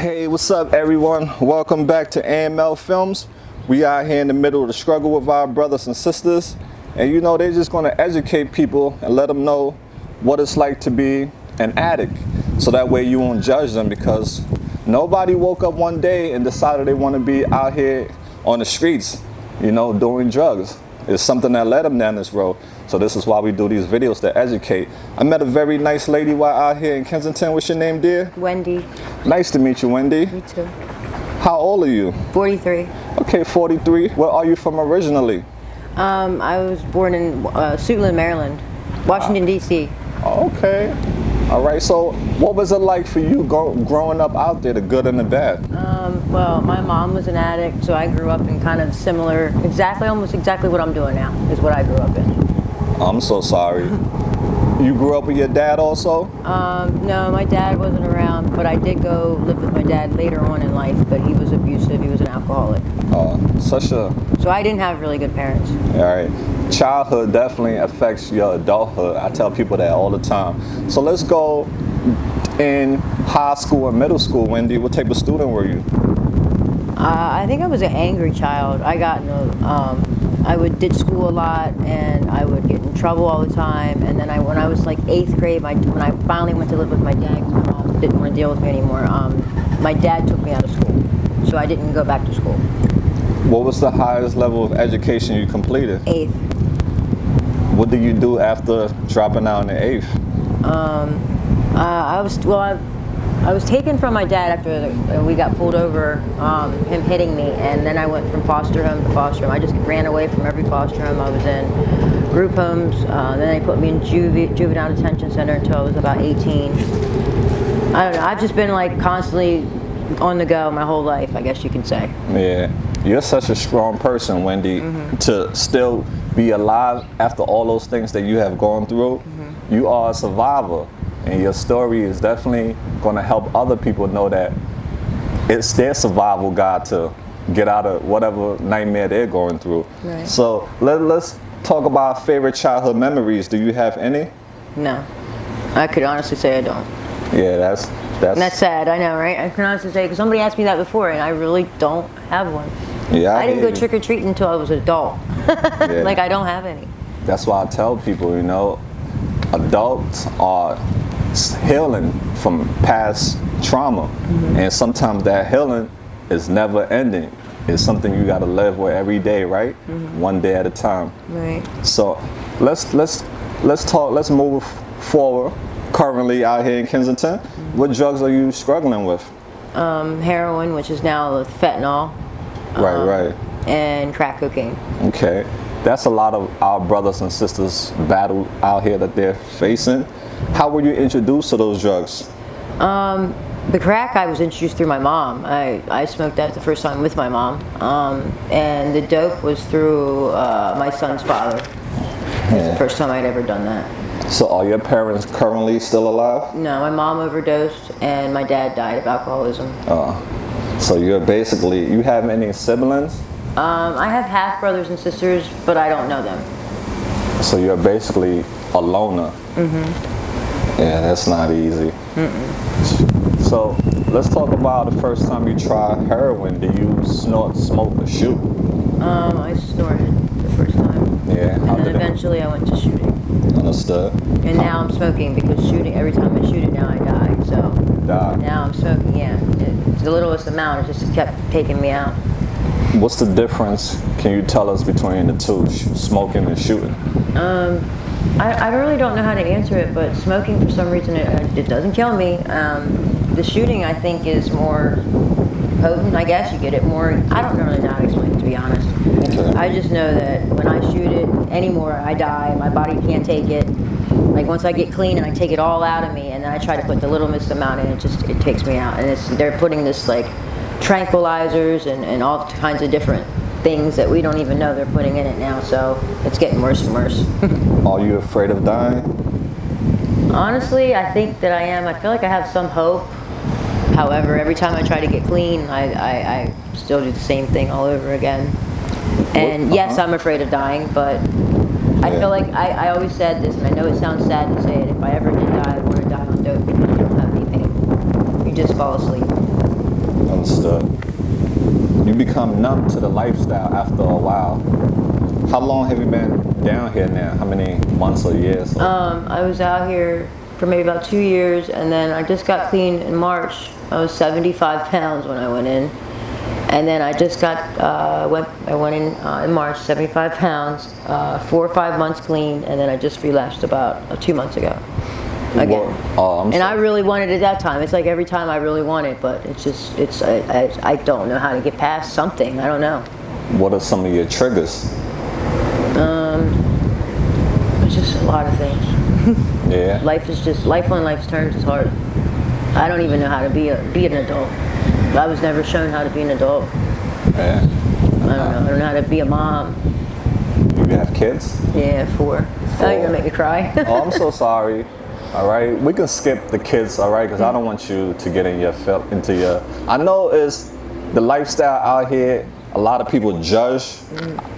Hey, what's up everyone? Welcome back to AML Films. We out here in the middle of the struggle with our brothers and sisters. And you know, they're just gonna educate people and let them know what it's like to be an addict. So that way you won't judge them, because nobody woke up one day and decided they wanna be out here on the streets, you know, doing drugs. It's something that led them down this road. So this is why we do these videos, to educate. I met a very nice lady while out here in Kensington. What's your name, dear? Wendy. Nice to meet you, Wendy. Me too. How old are you? 43. Okay, 43. Where are you from originally? I was born in Suitland, Maryland, Washington, D.C. Okay. All right, so what was it like for you growing up out there, the good and the bad? Well, my mom was an addict, so I grew up in kind of similar, almost exactly what I'm doing now is what I grew up in. I'm so sorry. You grew up with your dad also? No, my dad wasn't around, but I did go live with my dad later on in life, but he was abusive, he was an alcoholic. So I didn't have really good parents. All right. Childhood definitely affects your adulthood. I tell people that all the time. So let's go in high school and middle school, Wendy. What type of student were you? I think I was an angry child. I would ditch school a lot, and I would get in trouble all the time. And then when I was like 8th grade, when I finally went to live with my dad, because my mom didn't want to deal with me anymore, my dad took me out of school. So I didn't go back to school. What was the highest level of education you completed? 8th. What did you do after dropping out in the 8th? I was taken from my dad after we got pulled over, him hitting me, and then I went from foster home to foster home. I just ran away from every foster home I was in, group homes. Then they put me in juvenile detention center until I was about 18. I don't know. I've just been like constantly on the go my whole life, I guess you could say. Yeah, you're such a strong person, Wendy, to still be alive after all those things that you have gone through. You are a survivor, and your story is definitely going to help other people know that it's their survival guide to get out of whatever nightmare they're going through. Right. So let's talk about favorite childhood memories. Do you have any? No, I could honestly say I don't. Yeah, that's and that's sad, I know, right? I can honestly say, because somebody asked me that before, and I really don't have one. Yeah, I didn't go trick-or-treating until I was an adult. Yeah. Like, I don't have any. That's why I tell people, you know, adults are healing from past trauma, and sometimes that healing is never ending. It's something you got to live with every day, right? One day at a time. Right. So let's move forward. Currently out here in Kensington, what drugs are you struggling with? Heroin, which is now fentanyl. Right. And crack cocaine. Okay. That's a lot of our brothers and sisters battle out here that they're facing. How were you introduced to those drugs? The crack I was introduced through my mom. I smoked that the first time with my mom. And the dope was through my son's father. It was the first time I'd ever done that. So are your parents currently still alive? No, my mom overdosed and my dad died of alcoholism. So you're basically, you have any siblings? I have half brothers and sisters, but I don't know them. So you're basically a loner. Yeah, that's not easy. So let's talk about the first time you tried heroin. Did you snort, smoke, or shoot? I snorted the first time. Yeah. And then eventually I went to shooting. Understood. And now I'm smoking, because every time I shoot it now I die. So now I'm smoking, yeah. It's the littlest amount, it just kept taking me out. What's the difference, can you tell us, between the two, smoking and shooting? I really don't know how to answer it, but smoking, for some reason, it doesn't kill me. The shooting, I think, is more potent, I guess. You get it more. I don't really know how to explain it, to be honest. Okay. I just know that when I shoot it anymore, I die. My body can't take it. Like, once I get clean and I take it all out of me, and then I try to put the littlest amount in, it takes me out. And they're putting this, like, tranquilizers and all kinds of different things that we don't even know they're putting in it now, so it's getting worse and worse. Are you afraid of dying? Honestly, I think that I am. I feel like I have some hope. However, every time I try to get clean, I still do the same thing all over again. And yes, I'm afraid of dying, but I feel like I always said this, and I know it sounds sad to say it, if I ever did die, I'd want to die on dope, because you don't have any pain. You just fall asleep. Understood. You become numb to the lifestyle after a while. How long have you been down here now? How many months or years? I was out here for maybe about 2 years, and then I just got clean in March. I was 75 pounds when I went in, and then I just got I went in March, 75 pounds, 4 or 5 months clean, and then I just relapsed about 2 months ago. Again. And I really wanted it that time. It's like every time I really want it, but it's just I don't know how to get past something. I don't know. What are some of your triggers? It's just a lot of things. Yeah. Life on life's terms is hard. I don't even know how to be an adult. I was never shown how to be an adult. Yeah. I don't know how to be a mom. You have kids? Yeah, 4. Oh, you're gonna make me cry. Oh, I'm so sorry. All right, we can skip the kids, all right, because I don't want you to get into your. I know it's the lifestyle out here. A lot of people judge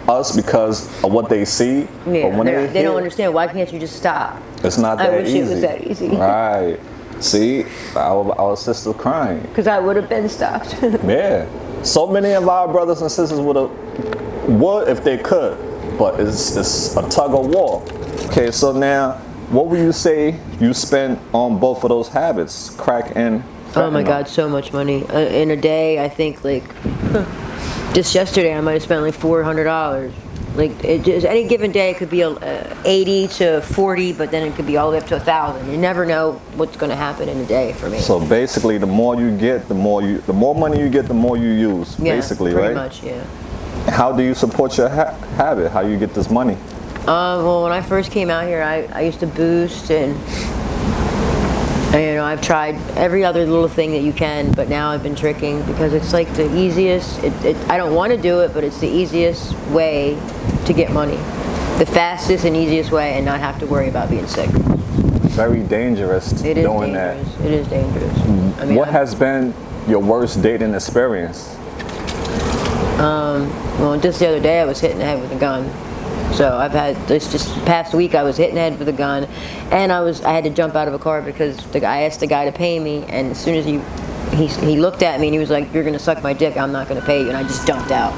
us because of what they see. Yeah, but when they don't understand. Why can't you just stop? It's not that easy. I wish it was that easy. Right. See, our sister crying. Because I would have been stopped. Yeah. So many of our brothers and sisters would if they could, but it's a tug of war. Okay, so now, what would you say you spent on both of those habits, crack and fentanyl? Oh my God, so much money. In a day, I think like, just yesterday I might have spent like $400. Like any given day it could be 80 to 40, but then it could be all the way up to 1,000. You never know what's going to happen in a day for me. So basically, the more you get, the more money you get, the more you use. Yeah, basically, pretty right? Much, yeah. How do you support your habit? How you get this money? Well, when I first came out here, I used to boost and you know, I've tried every other little thing that you can, but now I've been tricking because it's like the easiest. I don't want to do it, but it's the easiest way to get money, the fastest and easiest way, and not have to worry about being sick. Very dangerous doing that. It is dangerous. I mean, what has been your worst dating experience? Well, just the other day I was hit in the head with a gun. So I've had this just past week. I was hit in the head with a gun, and I had to jump out of a car because I asked the guy to pay me, and as soon as he looked at me and he was like, "You're gonna suck my dick. I'm not gonna pay you," and I just jumped out.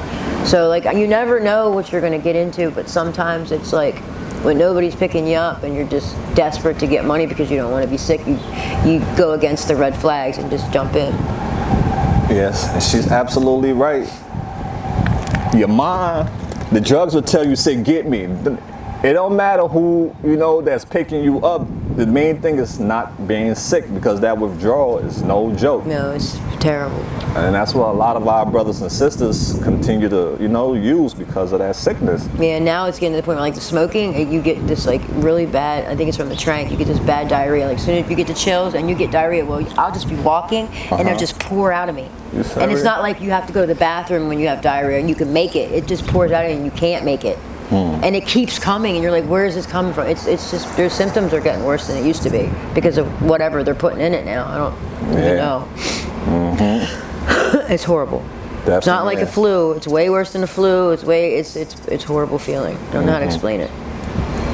So like you never know what you're gonna get into, but sometimes it's like when nobody's picking you up and you're just desperate to get money because you don't want to be sick, you go against the red flags and just jump in. Yes, and she's absolutely right. Your mind. The drugs will tell you, say, get me. It don't matter who, that's picking you up. The main thing is not being sick because that withdrawal is no joke. No, it's terrible. And that's what a lot of our brothers and sisters continue to, use because of that sickness. Yeah, now it's getting to the point where like the smoking, you get this like really bad, I think it's from the trank, you get this bad diarrhea. Like as soon as you get the chills and you get diarrhea, well, I'll just be walking and it'll just pour out of me. And it's not like you have to go to the bathroom when you have diarrhea and you can make it. It just pours out of you and you can't make it. And it keeps coming and you're like, where is this coming from? It's just, their symptoms are getting worse than it used to be because of whatever they're putting in it now. I don't even know. It's horrible. Definitely it's not like a flu. It's way worse than a flu. It's horrible feeling. I don't know how to explain it.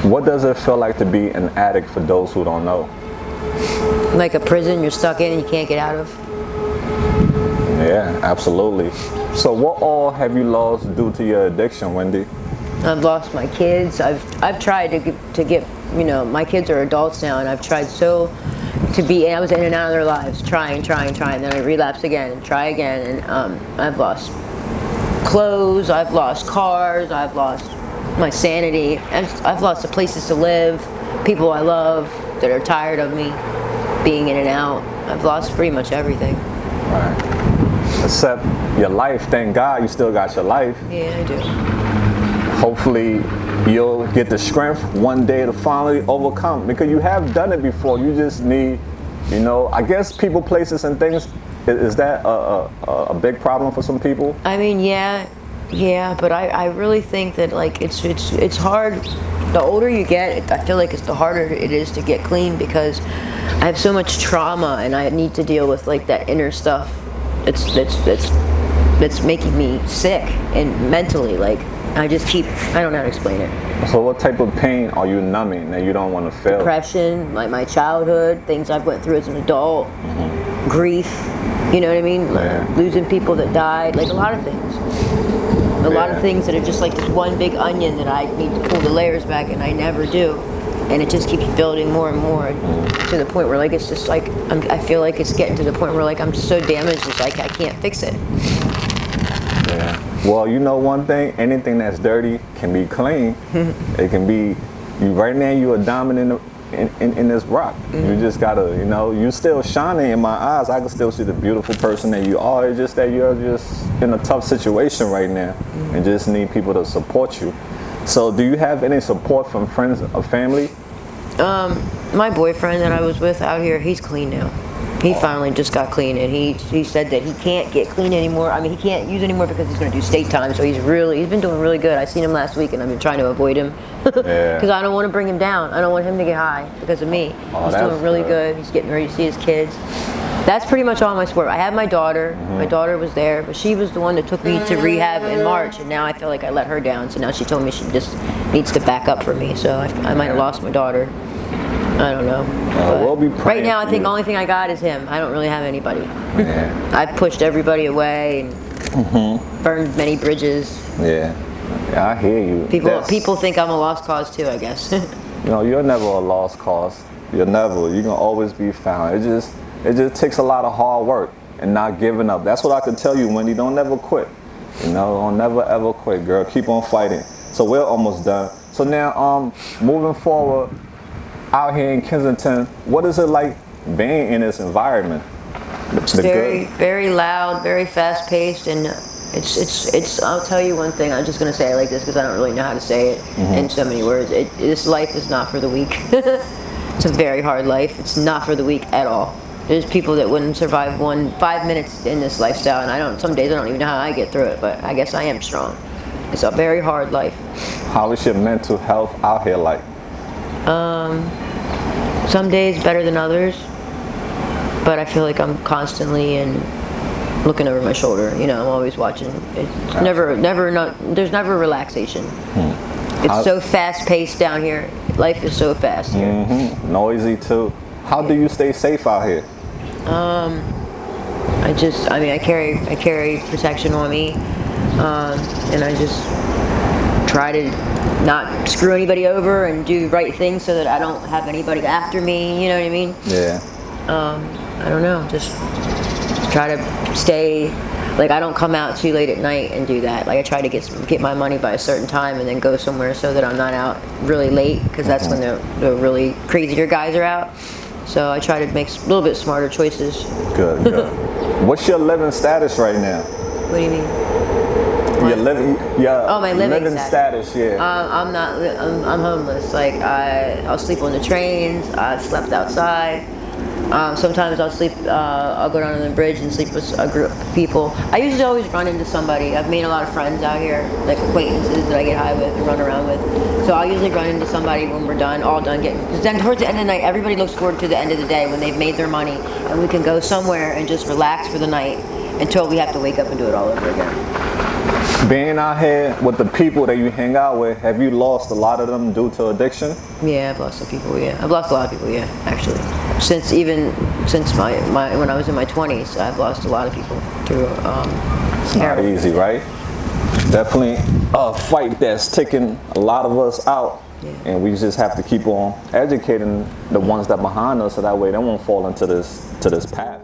What does it feel like to be an addict for those who don't know? Like a prison you're stuck in and you can't get out of. Yeah, absolutely. So what all have you lost due to your addiction, Wendy? I've lost my kids. I've tried to get my kids are adults now, and I've tried and I was in and out of their lives, trying. Then I relapse again and try again, and I've lost clothes, I've lost cars, I've lost my sanity, I've lost the places to live, people I love that are tired of me being in and out. I've lost pretty much everything. Right. Except your life. Thank God you still got your life. Yeah, I do. Hopefully you'll get the strength one day to finally overcome, because you have done it before. You just need, I guess people, places, and things. Is that a big problem for some people? I mean, yeah, but I really think that like it's hard. The older you get, I feel like the harder it is to get clean because I have so much trauma and I need to deal with like that inner stuff. That's making me sick and mentally like. I don't know how to explain it. So what type of pain are you numbing that you don't want to feel? Depression, like my childhood, things I've went through as an adult. grief, you know what I mean? Like losing people that died, like a lot of things. A lot of things that are just like this one big onion that I need to pull the layers back, and I never do. And it just keeps building more and more to the point where like it's just like I feel like it's getting to the point where like I'm just so damaged, it's like I can't fix it. Yeah. Well, you know one thing, anything that's dirty can be clean. It can be, you right now you a diamond in this rock. You just gotta, you know, you still shining in my eyes. I can still see the beautiful person that you are. It's just that you're just in a tough situation right now and just need people to support you. So do you have any support from friends or family? My boyfriend that I was with out here, he's clean now. He finally just got clean, and he said that he can't get clean anymore. I mean, he can't use anymore because he's going to do state time. So he's been doing really good. I seen him last week, and I've been trying to avoid him because I don't want to bring him down. I don't want him to get high because of me. He's doing really good. He's getting ready to see his kids. That's pretty much all my support. I had my daughter. My daughter was there, but she was the one that took me to rehab in March, and now I feel like I let her down. So now she told me she just needs to back up for me. So I might have lost my daughter. I don't know. We'll be right now, I think the only thing I got is him. I don't really have anybody. I've pushed everybody away and burned many bridges. Yeah, I hear you. People think I'm a lost cause too, I guess. You know, you're never a lost cause. You're gonna always be found. It just takes a lot of hard work and not giving up. That's what I can tell you, Wendy. Don't never quit. You know, don't never ever quit, girl. Keep on fighting. So we're almost done. So now, moving forward, out here in Kensington, what is it like being in this environment? It's very loud, very fast paced, and it's. I'll tell you one thing. I'm just gonna say it like this because I don't really know how to say it in so many words. This life is not for the weak. It's a very hard life. It's not for the weak at all. There's people that wouldn't survive 5 minutes in this lifestyle, and some days I don't even know how I get through it, but I guess I am strong. It's a very hard life. How is your mental health out here like? Some days better than others, but I feel like I'm constantly looking over my shoulder. You know, I'm always watching. It's there's never relaxation. It's so fast paced down here. Life is so fast here. Noisy too. How do you stay safe out here? I carry protection on me, and I just try to not screw anybody over and do the right thing so that I don't have anybody after me, you know what I mean? Yeah. I don't know, just try to stay, like I don't come out too late at night and do that. Like I try to get my money by a certain time and then go somewhere so that I'm not out really late because that's when the really crazier guys are out. So I try to make a little bit smarter choices. Good. What's your living status right now? What do you mean? My living status. Yeah. I'm homeless. Like I'll sleep on the trains. I've slept outside. Sometimes I'll go down on the bridge and sleep with a group of people. I usually always run into somebody. I've made a lot of friends out here, like acquaintances that I get high with and run around with. So I'll usually run into somebody when we're all done getting, because then towards the end of the night, everybody looks forward to the end of the day when they've made their money and we can go somewhere and just relax for the night until we have to wake up and do it all over again. Being out here with the people that you hang out with, have you lost a lot of them due to addiction? Yeah, I've lost some people, yeah. I've lost a lot of people, yeah, actually. Since my when I was in my 20s, I've lost a lot of people through It's not easy, right? Definitely a fight that's taking a lot of us out. Yeah. And we just have to keep on educating the ones that behind us so that way they won't fall into this path.